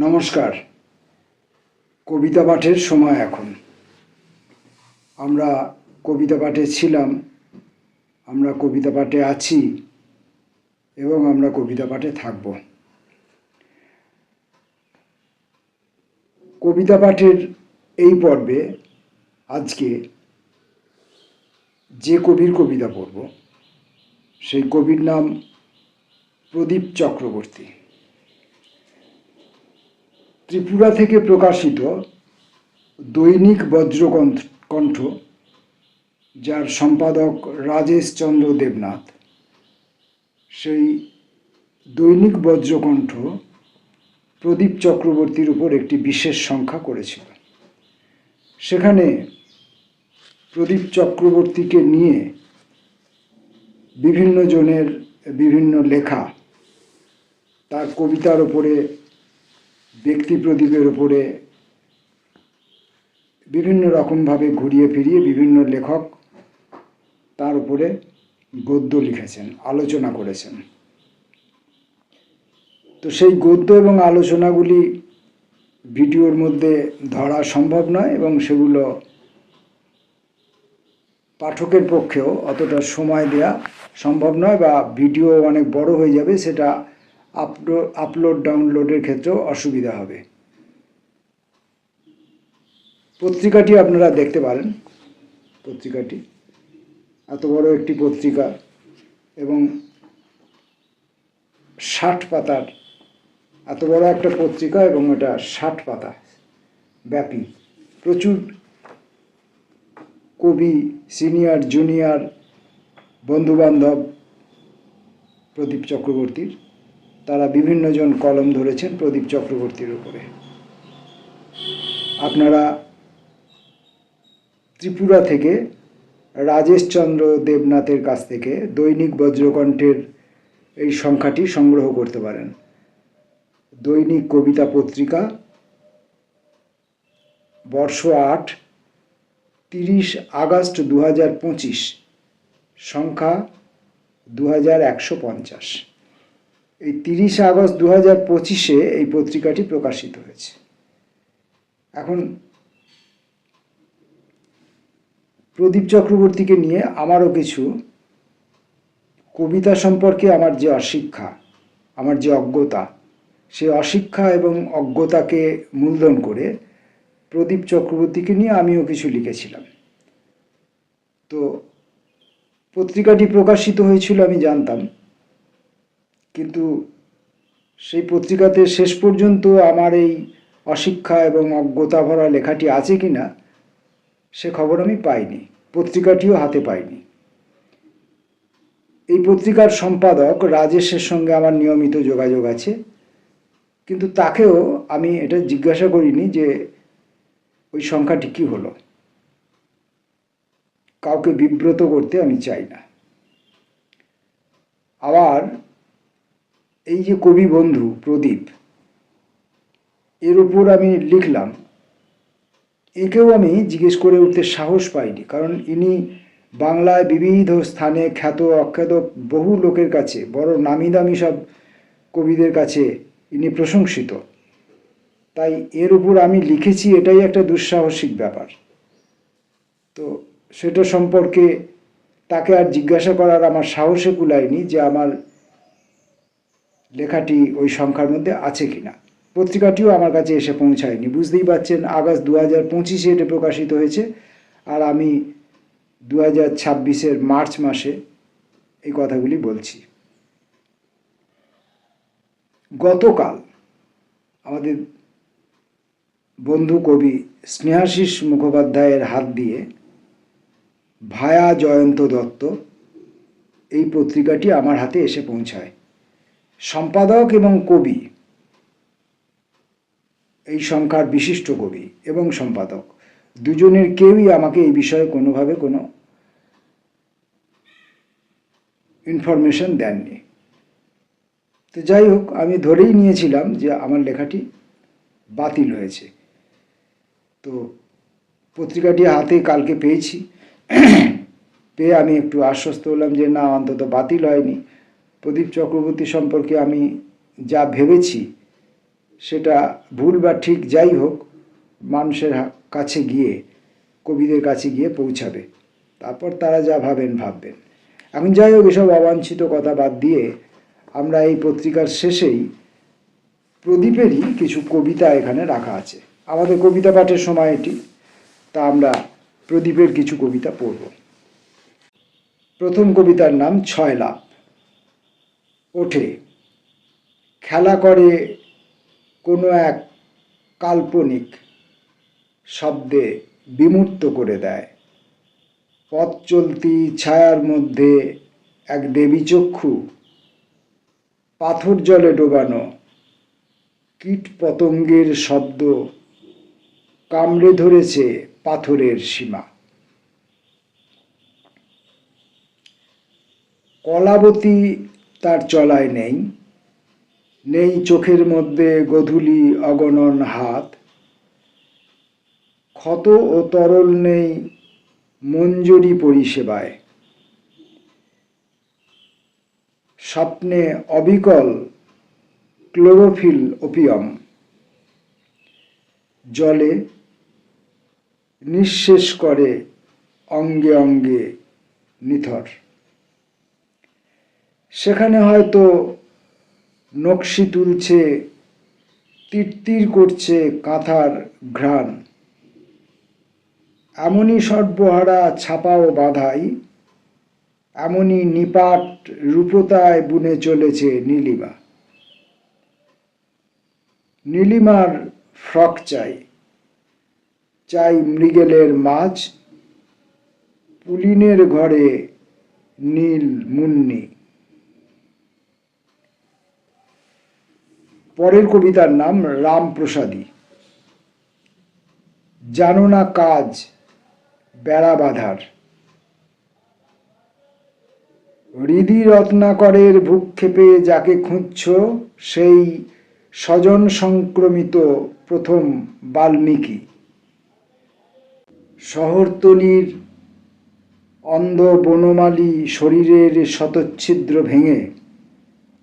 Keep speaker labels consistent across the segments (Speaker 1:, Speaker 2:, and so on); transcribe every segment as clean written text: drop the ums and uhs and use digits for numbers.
Speaker 1: নমস্কার। কবিতা পাঠের সময় এখন। আমরা কবিতা পাঠে ছিলাম, আমরা কবিতা পাঠে আছি এবং আমরা কবিতা পাঠে থাকব। কবিতা পাঠের এই পর্বে আজকে যে কবির কবিতা পড়ব সেই কবির নাম প্রদীপ চক্রবর্তী। ত্রিপুরা থেকে প্রকাশিত দৈনিক বজ্রকণ্ঠ, যার সম্পাদক রাজেশ চন্দ্র দেবনাথ, সেই দৈনিক বজ্রকণ্ঠ প্রদীপ চক্রবর্তীর উপর একটি বিশেষ সংখ্যা করেছিল। সেখানে প্রদীপ চক্রবর্তীকে নিয়ে বিভিন্ন জনের বিভিন্ন লেখা, তার কবিতার ওপরে, ব্যক্তি প্রদীপের ওপরে বিভিন্ন রকমভাবে ঘুরিয়ে ফিরিয়ে বিভিন্ন লেখক তার উপরে গদ্য লিখেছেন, আলোচনা করেছেন। তো সেই গদ্য এবং আলোচনাগুলি ভিডিওর মধ্যে ধরা সম্ভব নয় এবং সেগুলো পাঠকের পক্ষেও অতটা সময় দেয়া সম্ভব নয়, বা ভিডিও অনেক বড় হয়ে যাবে, সেটা আপলোড ডাউনলোডের ক্ষেত্রেও অসুবিধা হবে। পত্রিকাটি আপনারা দেখতে পারেন। পত্রিকাটি এত বড় একটি পত্রিকা এবং 60 পাতার এত বড় একটা পত্রিকা, এবং এটা 60 পাতা ব্যাপী। প্রচুর কবি, সিনিয়র জুনিয়র বন্ধুবান্ধব প্রদীপ চক্রবর্তীর, তারা বিভিন্ন জন কলম ধরেছেন প্রদীপ চক্রবর্তীর উপরে। আপনারা ত্রিপুরা থেকে রাজেশ চন্দ্র দেবনাথের কাছ থেকে দৈনিক বজ্রকণ্ঠের এই সংখ্যাটি সংগ্রহ করতে পারেন। দৈনিক কবিতা পত্রিকা, বর্ষ 8, 30 আগস্ট 2025, সংখ্যা 2150। এই 30 আগস্ট 2025-এ এই পত্রিকাটি প্রকাশিত হয়েছে। এখন প্রদীপ চক্রবর্তীকে নিয়ে আমারও কিছু কবিতা সম্পর্কে আমার যে অশিক্ষা, আমার যে অজ্ঞতা, সেই অশিক্ষা এবং অজ্ঞতাকে মূলধন করে প্রদীপ চক্রবর্তীকে নিয়ে আমিও কিছু লিখেছিলাম। তো পত্রিকাটি প্রকাশিত হয়েছিল আমি জানতাম, কিন্তু সেই পত্রিকাতে শেষ পর্যন্ত আমার এই অশিক্ষা এবং অজ্ঞতা ভরা লেখাটি আছে কিনা সে খবর আমি পাইনি, পত্রিকাটিও হাতে পাইনি। এই পত্রিকার সম্পাদক রাজেশের সঙ্গে আমার নিয়মিত যোগাযোগ আছে, কিন্তু তাকেও আমি এটা জিজ্ঞাসা করিনি যে ওই সংখ্যাটি কী হলো। কাউকে বিব্রত করতে আমি চাই না। আবার এই যে কবি বন্ধু প্রদীপ, এর উপর আমি লিখলাম, একেও আমি জিজ্ঞেস করে উঠতে সাহস পাইনি, কারণ ইনি বাংলায় বিবিধ স্থানে খ্যাত অখ্যাত বহু লোকের কাছে, বড় নামি দামি সব কবিদের কাছে ইনি প্রশংসিত। তাই এর উপর আমি লিখেছি, এটাই একটা দুঃসাহসিক ব্যাপার। তো সেটা সম্পর্কে তাকে আর জিজ্ঞাসা করার আমার সাহসে কুলায়নি যে আমার লেখাটি ওই সংখ্যার মধ্যে আছে কিনা। পত্রিকাটিও আমার কাছে এসে পৌঁছায়নি। বুঝতেই পারছেন, আগস্ট 2025-এ এটা প্রকাশিত হয়েছে, আর আমি 2026-এর মার্চ মাসে এই কথাগুলি বলছি। গতকাল আমাদের বন্ধু কবি স্নেহাশিস মুখোপাধ্যায়ের হাত দিয়ে ভায়া জয়ন্ত দত্ত এই পত্রিকাটি আমার হাতে এসে পৌঁছায়। সম্পাদক এবং কবি, এই সংখ্যার বিশিষ্ট কবি এবং সম্পাদক, দুজনের কেউই আমাকে এই বিষয়ে কোনোভাবে কোনো ইনফরমেশন দেননি। তো যাই হোক, আমি ধরেই নিয়েছিলাম যে আমার লেখাটি বাতিল হয়েছে। তো পত্রিকাটি হাতে কালকে পেয়েছি, পেয়ে আমি একটু আশ্বস্ত হলাম যে না, অন্তত বাতিল হয়নি। প্রদীপ চক্রবর্তী সম্পর্কে আমি যা ভেবেছি সেটা ভুল বা ঠিক যাই হোক, মানুষের কাছে গিয়ে, কবিদের কাছে গিয়ে পৌঁছাবে। তারপর তারা যা ভাবেন ভাববেন। এখন যাই হোক, এসব অবাঞ্ছিত কথা বাদ দিয়ে আমরা এই পত্রিকার শেষেই প্রদীপেরই কিছু কবিতা এখানে রাখা আছে। আমাদের কবিতা পাঠের সময় এটি, তা আমরা প্রদীপের কিছু কবিতা পড়ব। প্রথম কবিতার নাম ছয় লাভ। ওঠে, খেলা করে কোনো এক কাল্পনিক শব্দে বিমূর্ত করে দেয়। পথ চলতি ছায়ার মধ্যে এক দেবী চক্ষু, পাথর জলে ডোবানো কীট পতঙ্গের শব্দ কামড়ে ধরেছে পাথরের সীমা। কলাবতী তার চলায় নেই, নেই চোখের মধ্যে গধূলি অগণন হাত। ক্ষত ও তরল নেই মঞ্জরি পরিষেবায়, স্বপ্নে অবিকল ক্লোরোফিল ওপিয়ম। জলে নিঃশেষ করে অঙ্গে অঙ্গে নিথর। সেখানে হয়তো নকশি তুলছে, তিরতির করছে কাঁথার ঘ্রাণ। এমনই সর্বহারা ছাপা ও বাঁধাই, এমনই নিপাট রূপতায় বুনে চলেছে নীলিমা। নীলিমার ফ্রক চাই, চাই মৃগেলের মাছ, পুলিনের ঘরে নীল মুন্নি। পরের কবিতার নাম রামপ্রসাদী। জানো না কাজ বেড়া বাঁধার, হৃদি রত্নাকরের ভূক্ষেপে যাকে খুঁজছ, সেই স্বজন সংক্রমিত প্রথম বাল্মীকি। শহরতলির অন্ধ বনমালী শরীরের শতচ্ছিদ্র ভেঙে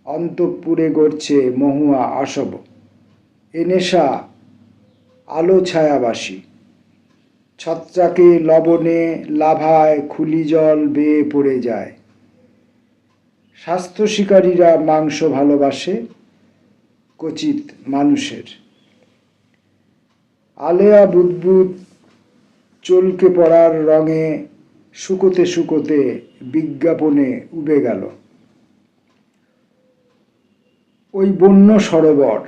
Speaker 1: অন্তঃপুরে গড়ছে মহুয়া আসব। এ নেশা আলো ছায়াবাসী, ছত্রাকে লবণে লাভায় খুলি জল বেয়ে পড়ে যায়। স্বাস্থ্য শিকারীরা মাংস ভালোবাসে, কচিত মানুষের। আলেয়া বুদবুদ চলকে পড়ার রঙে শুকোতে শুকোতে বিজ্ঞাপনে উবে গেল। ওই বন্য সরোবর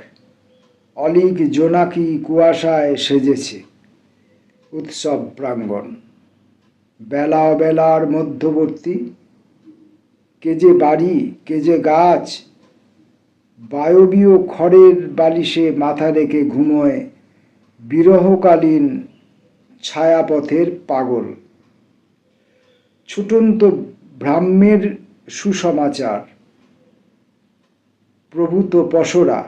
Speaker 1: অলিক জোনাকি কুয়াশায় সেজেছে উৎসব প্রাঙ্গণ। বেলা অবেলার মধ্যবর্তী, কে যে বাড়ি কে যে গাছ, বায়বীয় খড়ের বালিশে মাথা রেখে ঘুমোয় বিরহকালীন ছায়াপথের পাগল। ছুটন্ত ব্রাহ্মের সুসমাচার, প্রভূত পশরা,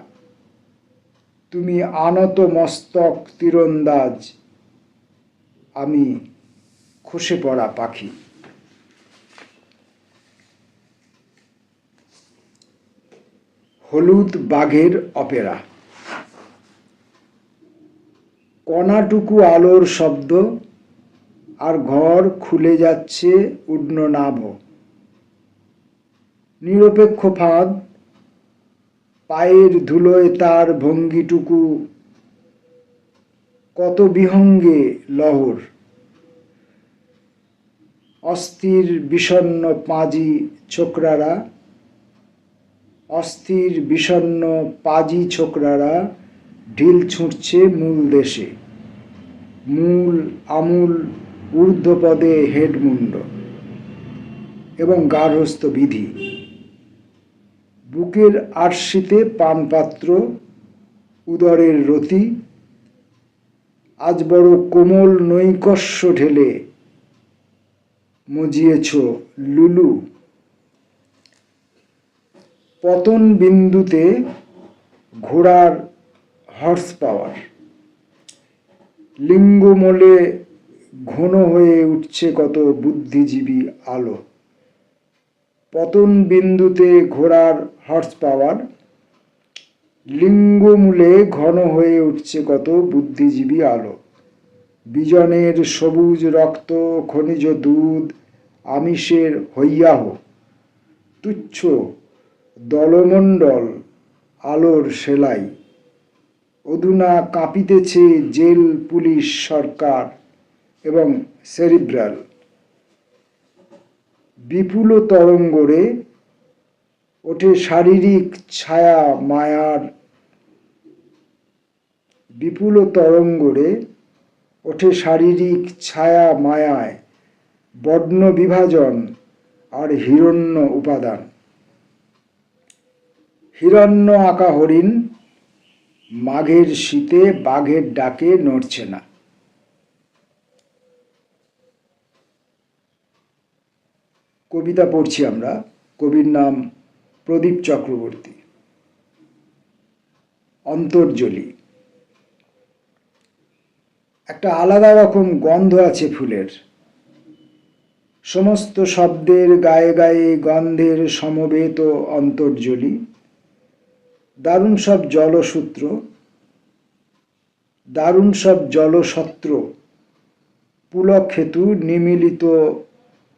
Speaker 1: তুমি আনত মস্তক তীরন্দাজ, আমি খসে পড়া পাখি। হলুদ বাঘের অপেরা। কণাটুকু আলোর শব্দ, আর ঘর খুলে যাচ্ছে উড্ন নাভ। নিরপেক্ষ ফাঁদ, পায়ের ধুলোয় তার ভঙ্গিটুকু কত বিহঙ্গে লহর। অস্থির বিষণ্ণ পাজি ছোকরারা, অস্থির বিষণ্ণ পাজি ছোকরারা ঢিল ছুঁড়ছে মূল দেশে। মূল আমূল ঊর্ধ্বপদে হেডমুন্ড এবং গার্হস্থ্য বিধি। বুকের আরশিতে পানপাত্র, উদরের রতি। আজ বড় কোমল নৈকস্য ঢেলে মজিয়েছ লুলু। পতন বিন্দুতে ঘোড়ার হর্স পাওয়ার। লিঙ্গমূলে ঘন হয়ে উঠছে কত বুদ্ধিজীবী আলো। পতন বিন্দুতে ঘোড়ার হর্স পাওয়ার, লিঙ্গমূলে ঘন হয়ে উঠছে কত বুদ্ধিজীবী আলো। বিজনের সবুজ রক্ত, খনিজ দুধ, আমিষের হৈয়াহ, তুচ্ছ দলমণ্ডল, আলোর সেলাই। অধুনা কাঁপিতেছে জেল, পুলিশ, সরকার এবং সেরিব্রাল। বিপুল তরঙ্গরে ওঠে শারীরিক ছায়া মায়ার, বিপুল তরঙ্গরে ওঠে শারীরিক ছায়া মায়ায়, বর্ণ বিভাজন আর হিরণ্য উপাদান। হিরণ্য আঁকা হরিণ মাঘের শীতে বাঘের ডাকে নড়ছে না। কবিতা পড়ছি আমরা। কবির নাম প্রদীপ চক্রবর্তী। অন্তর্জলি। একটা আলাদা রকম গন্ধ আছে ফুলের। সমস্ত শব্দের গায়ে গায়ে গন্ধের সমবেত অন্তর্জলি। দারুণ সব জলসূত্র, দারুণ সব জলসত্র, পুলক হেতু নিমিলিত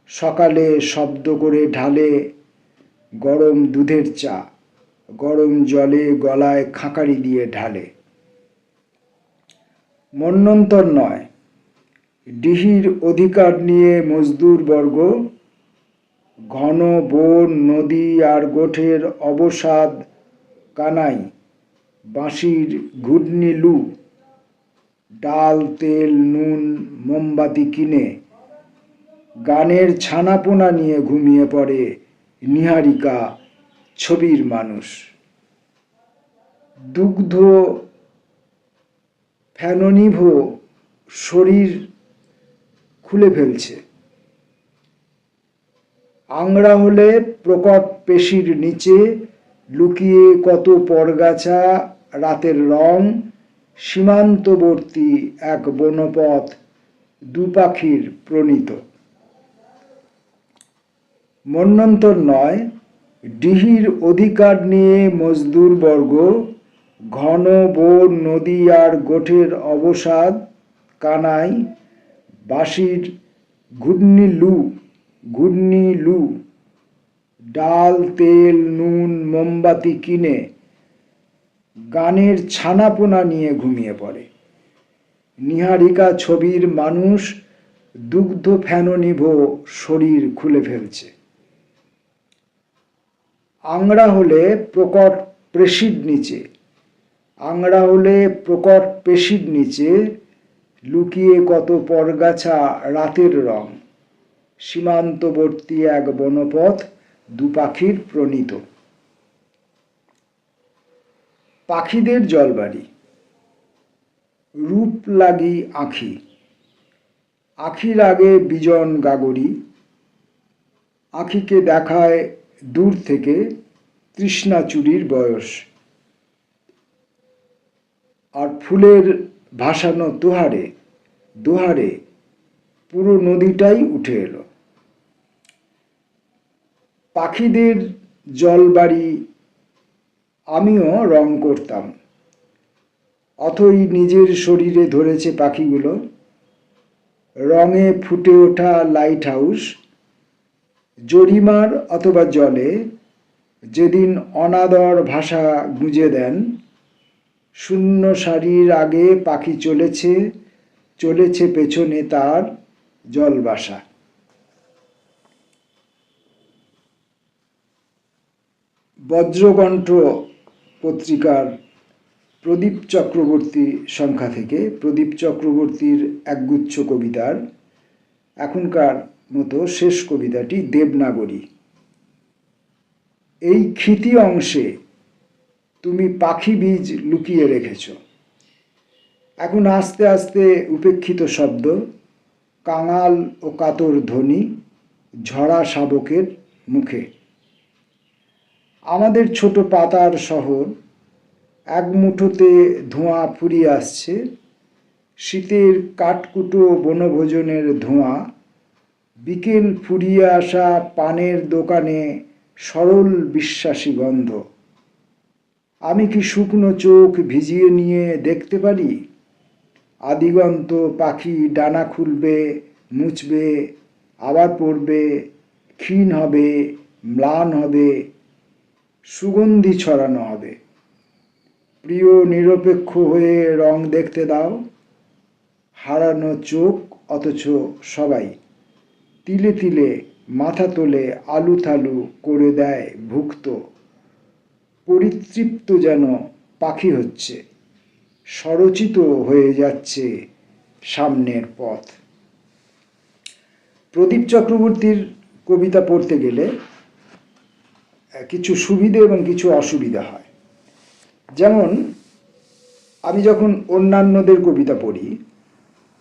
Speaker 1: সকালে শব্দ করে ঢালে গরম দুধের চা, গরম জলে গলায় খাঁকারি দিয়ে ঢালে। মন্বন্তর নয়, ডিহির অধিকার নিয়ে মজদুর বর্গ ঘন বন, নদী আর গোঠের অবসাদ কানাই, বাঁশির ঘূর্ণি লু, ডাল, তেল, নুন, মোমবাতি কিনে গানের ছানাপোনা নিয়ে ঘুমিয়ে পড়ে নীহারিকা ছবির মানুষ। দুগ্ধ ফেননিভ শরীর খুলে ফেলছে। আংড়া হলে প্রকট পেশির নিচে লুকিয়ে কত পরগাছা, রাতের রং, সীমান্তবর্তী এক বনপথ, দু পাখির প্রণীত। মন্বন্তর নয়, ডিহির অধিকার নিয়ে মজদুর বর্গ ঘন বন, নদী আর গোঠের অবসাদ কানাই, বাঁশির ঘূর্ণি লু, ডাল, তেল, নুন, মোমবাতি কিনে গানের ছানাপোনা নিয়ে ঘুমিয়ে পড়ে নীহারিকা ছবির মানুষ। দুগ্ধ ফেননিভ শরীর খুলে ফেলছে। আংড়া হলে প্রকট পেশির নিচে, আংড়া হলে প্রকট পেশির নিচে লুকিয়ে কত পরগাছা, রাতের রং, সীমান্তবর্তী এক বনপথ, দু পাখির প্রণীত। পাখিদের জলবাড়ি। রূপ লাগি আঁখি, আঁখির আগে বিজন গাগরি। আঁখিকে দেখায় দূর থেকে তৃষ্ণা চুরির বয়স। আর ফুলের ভাসানো দোহারে দোহারে পুরো নদীটাই উঠে এলো। পাখিদের জলবাড়ি আমিও রং করতাম। অথই নিজের শরীরে ধরেছে পাখিগুলো। রঙে ফুটে ওঠা লাইট হাউস, জরিমার অথবা জলে যেদিন অনাদর ভাষা গুঁজে দেন। শূন্য সারির আগে পাখি চলেছে, চলেছে পেছনে তার জলবাসা। বজ্রকণ্ঠ পত্রিকার প্রদীপ চক্রবর্তী সংখ্যা থেকে প্রদীপ চক্রবর্তীর একগুচ্ছ কবিতার এখনকার মতো শেষ কবিতাটি দেবনাগরী। এই ক্ষিতি অংশে তুমি পাখি বীজ লুকিয়ে রেখেছ। এখন আস্তে আস্তে উপেক্ষিত শব্দ, কাঙাল ও কাতর ধ্বনি ঝরা শাবকের মুখে। আমাদের ছোট পাতার শহর, এক মুঠোতে ধোঁয়া ফুরিয়ে আসছে। শীতের কাঠকুটো বনভোজনের ধোঁয়া, বিকেল ফুরিয়ে আসা পানের দোকানে সরল বিশ্বাসী গন্ধ। আমি কি শুকনো চোখ ভিজিয়ে নিয়ে দেখতে পারি? আদিগন্ত পাখি ডানা খুলবে, মুছবে, আবার পড়বে, ক্ষীণ হবে, ম্লান হবে, সুগন্ধি ছড়ানো হবে। প্রিয় নিরপেক্ষ হয়ে রং দেখতে দাও। হারানো চোখ অথচ সবাই তিলে তিলে মাথা তোলে, আলু থালু করে দেয় ভুক্ত। পরিতৃপ্ত যেন পাখি হচ্ছে, স্বরচিত হয়ে যাচ্ছে সামনের পথ। প্রদীপ চক্রবর্তীর কবিতা পড়তে গেলে কিছু সুবিধে এবং কিছু অসুবিধা হয়। যেমন আমি যখন অন্যান্যদের কবিতা পড়ি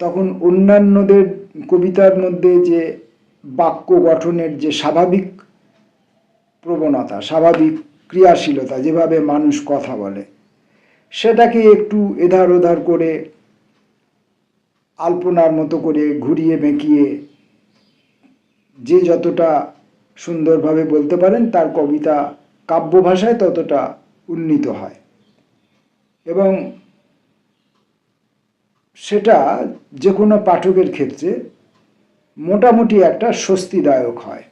Speaker 1: তখন অন্যান্যদের কবিতার মধ্যে যে বাক্য গঠনের যে স্বাভাবিক প্রবণতা, স্বাভাবিক ক্রিয়াশীলতা, যেভাবে মানুষ কথা বলে, সেটাকে একটু এধার ওধার করে আলপনার মতো করে ঘুরিয়ে বেঁকিয়ে যে যতটা সুন্দরভাবে বলতে পারেন তার কবিতা কাব্য ভাষায় ততটা উন্নীত হয় এবং সেটা যে কোনো পাঠকের ক্ষেত্রে মোটামুটি একটা স্বস্তিদায়ক হয়।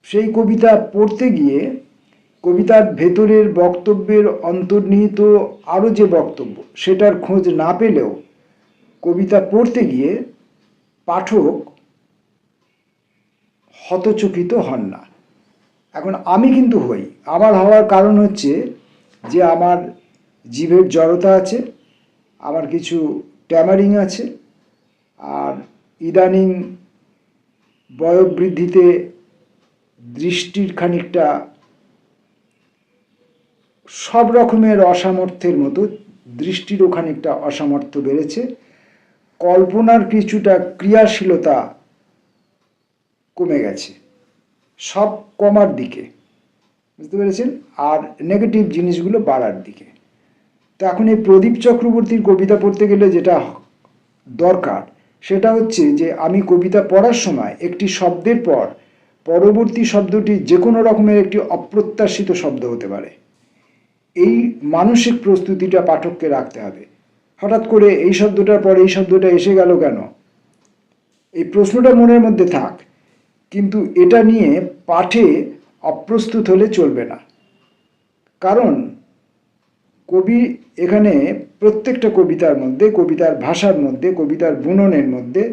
Speaker 1: সেই কবিতা পড়তে গিয়ে কবিতার ভেতরের বক্তব্যের অন্তর্নিহিত আরও যে বক্তব্য সেটার খোঁজ না পেলেও কবিতা পড়তে গিয়ে পাঠক হতচকিত হন না। এখন আমি কিন্তু হই। আমার হওয়ার কারণ হচ্ছে যে আমার জিভের জড়তা আছে, আমার কিছু ট্যামারিং আছে, আর ইদানিং বয়োবৃদ্ধিতে দৃষ্টির খানিকটা সব রকমের অসামর্থ্যের মতো দৃষ্টিরও খানিকটা অসামর্থ্য বেড়েছে। কল্পনার কিছুটা ক্রিয়াশীলতা কমে গেছে, সব কমার দিকে, বুঝতে পেরেছেন, আর নেগেটিভ জিনিসগুলো বাড়ার দিকে। তো এখন এই প্রদীপ চক্রবর্তীর কবিতা পড়তে গেলে যেটা দরকার সেটা হচ্ছে যে আমি কবিতা পড়ার সময় একটি শব্দের পর পরবর্তী শব্দটি যে কোনো রকমের একটি অপ্রত্যাশিত শব্দ হতে পারে, এই মানসিক প্রস্তুতিটা পাঠককে রাখতে হবে। হঠাৎ করে এই শব্দটার পর এই শব্দটা এসে গেল কেন, এই প্রশ্নটা মনের মধ্যে থাক, কিন্তু এটা নিয়ে পাঠে অপ্রস্তুত হলে চলবে না। কারণ কবি এখানে প্রত্যেকটা কবিতার মধ্যে, কবিতার ভাষার মধ্যে, কবিতার বুননের মধ্যে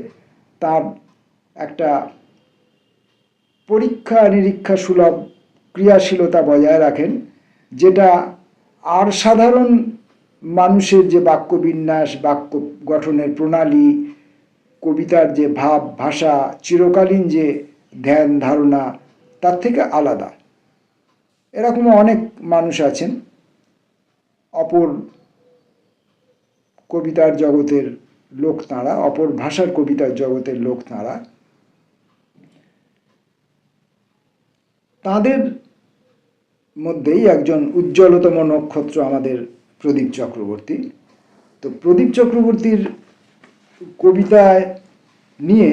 Speaker 1: তার একটা পরীক্ষা নিরীক্ষা সুলভ ক্রিয়াশীলতা বজায় রাখেন, যেটা আর সাধারণ মানুষের যে বাক্যবিন্যাস, বাক্য গঠনের প্রণালী, কবিতার যে ভাব ভাষা, চিরকালীন যে ধ্যান ধারণা, তার থেকে আলাদা। এরকম অনেক মানুষ আছেন অপর কবিতার জগতের লোক তাঁরা, অপর ভাষার কবিতার জগতের লোক তাঁরা। তাদের মধ্যেই একজন উজ্জ্বলতম নক্ষত্র আমাদের প্রদীপ চক্রবর্তী। তো প্রদীপ চক্রবর্তীর কবিতায় নিয়ে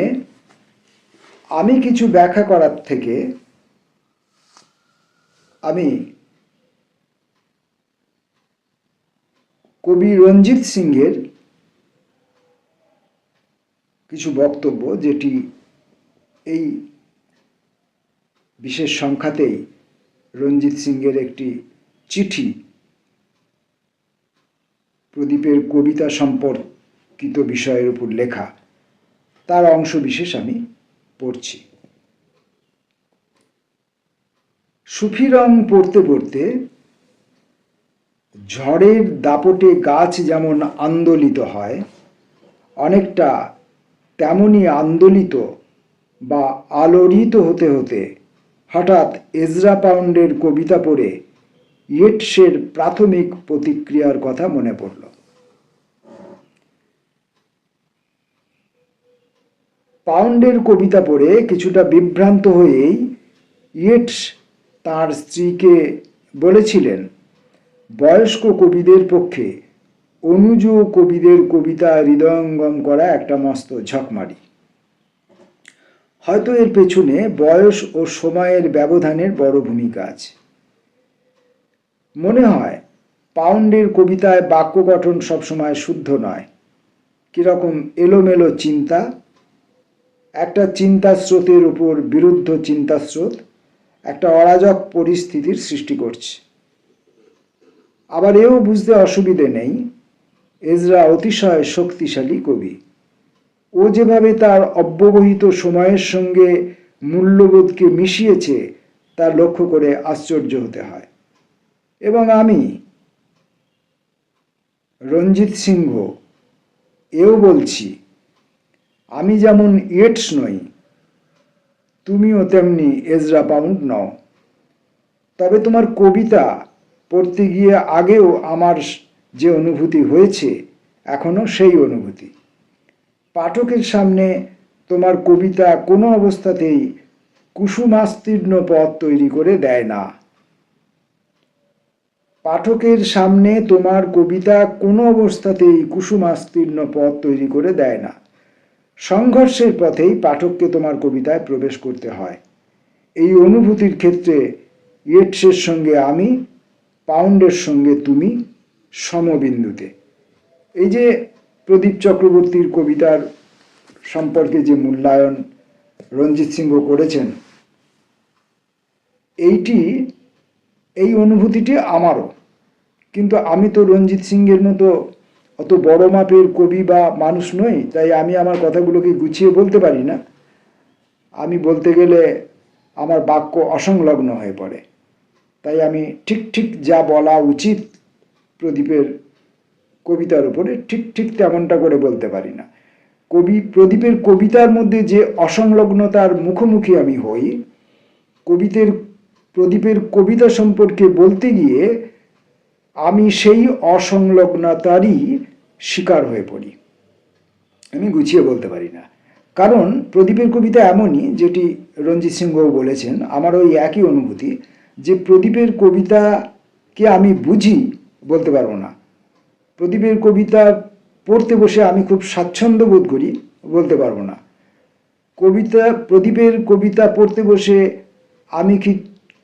Speaker 1: আমি কিছু ব্যাখ্যা করার থেকে আমি কবি রঞ্জিত সিংহের কিছু বক্তব্য, যেটি এই বিশেষ সংখ্যাতেই রঞ্জিত সিংহের একটি চিঠি প্রদীপের কবিতা সম্পর্কিত বিষয়ের উপর লেখা, তার অংশ বিশেষ আমি পড়ছি। সুফি রং পড়তে পড়তে ঝড়ের দাপটে গাছ যেমন আন্দোলিত হয়, অনেকটা তেমনই আন্দোলিত বা আলোড়িত হতে হতে হঠাৎ এজরা পাউন্ডের কবিতা পড়ে ইয়েটসের প্রাথমিক প্রতিক্রিয়ার কথা মনে পড়ল। পাউন্ডের কবিতা পড়ে কিছুটা বিভ্রান্ত হয়েই ইয়েটস তাঁর স্ত্রীকে বলেছিলেন, বয়স্ক কবিদের পক্ষে অনুজ কবিদের কবিতা হৃদয়ঙ্গম করা একটা মস্ত ঝকমারি। হয়তো এর পেছনে বয়স ও সময়ের ব্যবধানের বড় ভূমিকা আছে। মনে হয় পাউন্ডের কবিতায় বাক্য গঠন সবসময় শুদ্ধ নয়, কীরকম এলোমেলো চিন্তা, একটা চিন্তা স্রোতের উপর বিরুদ্ধ চিন্তা স্রোত একটা অরাজক পরিস্থিতির সৃষ্টি করছে। আবার এও বুঝতে অসুবিধে নেই, এজরা অতিশয় শক্তিশালী কবি। ও যেভাবে তার অব্যবহিত সময়ের সঙ্গে মূল্যবোধকে মিশিয়েছে তা লক্ষ্য করে আশ্চর্য হতে হয়। এবং আমি রঞ্জিত সিংহ এও বলছি, আমি যেমন ইয়েটস নই, তুমিও তেমনি এজরা পাউন্ড নও। তবে তোমার কবিতা পড়তে গিয়ে আগেও আমার যে অনুভূতি হয়েছে, এখনও সেই অনুভূতি। পাঠকের সামনে তোমার কবিতা কোনো অবস্থাতেই কুসুমাস্তীর্ণ পথ তৈরি করে দেয় না। পাঠকের সামনে তোমার কবিতা কোনো অবস্থাতেই কুসুমাস্তীর্ণ পথ তৈরি করে দেয় না। সংঘর্ষের পথেই পাঠককে তোমার কবিতায় প্রবেশ করতে হয়। এই অনুভূতির ক্ষেত্রে ইয়েটসের সঙ্গে আমি, পাউন্ডের সঙ্গে তুমি সমবিন্দুতে। এই যে প্রদীপ চক্রবর্তীর কবিতার সম্পর্কে যে মূল্যায়ন রঞ্জিত সিংহ করেছেন, এই অনুভূতিটি আমারও। কিন্তু আমি তো রঞ্জিত সিংহের মতো অত বড় মাপের কবি বা মানুষ নই, তাই আমি আমার কথাগুলোকে গুছিয়ে বলতে পারি না। আমি বলতে গেলে আমার বাক্য অসংলগ্ন হয়ে পড়ে। তাই আমি ঠিক যা বলা উচিত প্রদীপের কবিতার উপরে ঠিক তেমনটা করে বলতে পারি না। প্রদীপের কবিতার মধ্যে যে অসংলগ্নতার মুখোমুখি আমি হই, প্রদীপের কবিতা সম্পর্কে বলতে গিয়ে আমি সেই অসংলগ্নতারই শিকার হয়ে পড়ি। আমি গুছিয়ে বলতে পারি না, কারণ প্রদীপের কবিতা এমনই, যেটি রঞ্জিত সিংহও বলেছেন, আমার ওই একই অনুভূতি, যে প্রদীপের কবিতাকে আমি বুঝি বলতে পারবো না। প্রদীপের কবিতা পড়তে বসে আমি খুব স্বাচ্ছন্দ্য বোধ করি বলতে পারবো না। প্রদীপের কবিতা পড়তে বসে আমি কি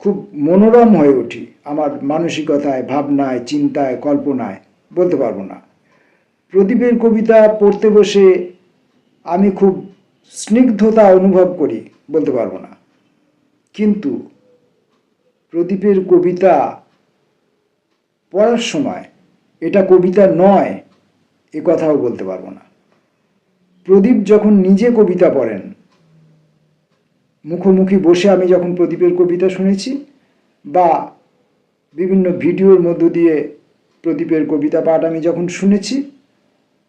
Speaker 1: খুব মনোরম হয়ে উঠি আমার মানসিকতায়, ভাবনায়, চিন্তায়, কল্পনায়, বলতে পারবো না। প্রদীপের কবিতা পড়তে বসে আমি খুব স্নিগ্ধতা অনুভব করি বলতে পারবো না। কিন্তু প্রদীপের কবিতা পড়ার সময় এটা কবিতা নয় এ কথাও বলতে পারবো না। প্রদীপ যখন নিজে কবিতা পড়েন, মুখোমুখি বসে আমি যখন প্রদীপের কবিতা শুনেছি বা বিভিন্ন ভিডিওর মধ্য দিয়ে প্রদীপের কবিতা পাঠ আমি যখন শুনেছি,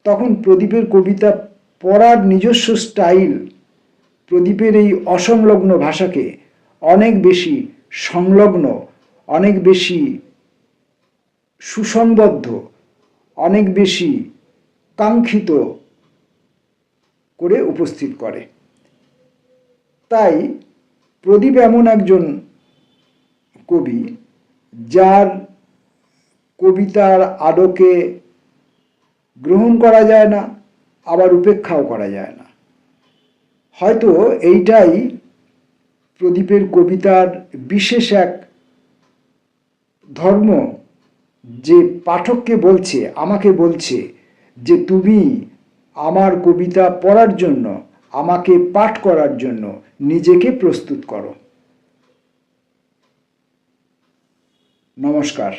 Speaker 1: তখন প্রদীপের কবিতা পড়ার নিজস্ব স্টাইল প্রদীপের এই অসংলগ্ন ভাষাকে অনেক বেশি সংলগ্ন, অনেক বেশি সুসংবদ্ধ, অনেক বেশি কাঙ্ক্ষিত করে উপস্থিত করে। তাই প্রদীপ এমন একজন কবি যার কবিতার আলোকে গ্রহণ করা যায় না, আবার উপেক্ষাও করা যায় না। হয়তো এইটাই প্রদীপের কবিতার বিশেষ এক ধর্ম, যে পাঠককে বলছে, আমাকে বলছে যে তুমি আমার কবিতা পড়ার জন্য, আমাকে পাঠ করার জন্য নিজেকে প্রস্তুত করো। নমস্কার।